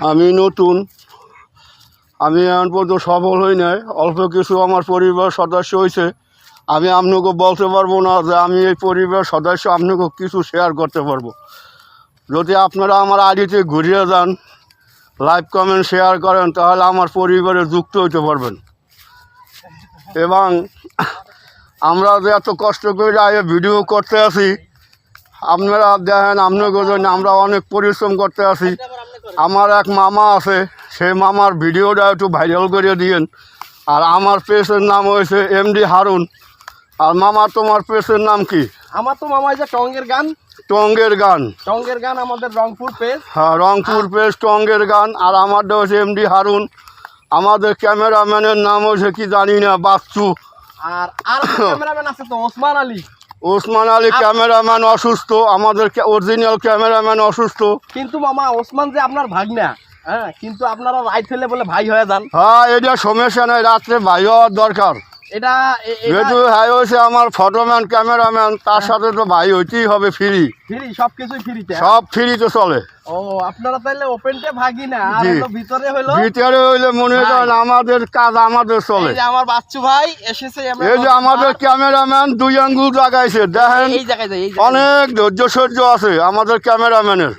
আমি নতুন, আমি এখন পর্যন্ত সফল হই নাই, অল্প কিছু আমার পরিবার সদস্য হয়েছে। আমি আপনাকে বলতে পারবো না যে আমি এই পরিবার সদস্য আপনাকে কিছু শেয়ার করতে পারবো। যদি আপনারা আমার আইডিতে ঘুরিয়ে যান, লাইভ কমেন্ট শেয়ার করেন, তাহলে আমার পরিবারে যুক্ত হইতে পারবেন। এবং আমরা যে এত কষ্ট করে আগে ভিডিও করতে আছি, আপনারা দেখেন আপনাকে জন্য আমরা অনেক পরিশ্রম করতে আছি। আমার এক মামা আছে, সেই মামার ভিডিওটা একটু ভাইরাল করে দিয়েন। আর আমার পেজের নাম হয়েছে এমডি হারুন। আর মামা, তোমার পেজের নাম কি? আমার তো মামা যে টঙ্গের গান। টঙ্গের গান। টঙ্গের গান আমাদের রংপুর পেজ। হ্যাঁ, রংপুর পেজ টঙ্গের গান। আর আমারটা হচ্ছে এমডি হারুন। আমাদের ক্যামেরাম্যানের নাম হচ্ছে কি জানি না, বাচ্চু। আর ক্যামেরাম্যান আছে তো ওসমান আলী। ওসমান আলী ক্যামেরাম্যান অসুস্থ, আমাদের অরিজিনাল ক্যামেরাম্যান অসুস্থ। কিন্তু মামা ওসমান যে আপনার ভাগনা, হ্যাঁ, কিন্তু আপনারা রাইট হলে বলে ভাই হয়ে যান। হ্যাঁ, এটা সমস্যা নাই, রাত্রে ভাই হওয়ার দরকার। এটা যেহেতু ভাই হয়েছে আমার ফটোম্যান ক্যামেরাম্যান, তার সাথে তো ভাই হইতেই হবে। ফ্রি ফ্রি, সবকিছুই ফ্রিতে, সব ফ্রিতে চলে। ও আপনারা তাহলে ওপেনটে ভাগি না, আর হলো ভিতরে হলো, ভিতরে হইলে মনে করেন আমাদের কাজ আমাদের চলে। এই যে আমার বাচ্চু ভাই এসেছে, এই যে আমাদের ক্যামেরাম্যান 2 আঙ্গুল লাগাইছে, দেখেন এই জায়গায় অনেক ধৈর্য সহ্য আছে আমাদের ক্যামেরাম্যানের।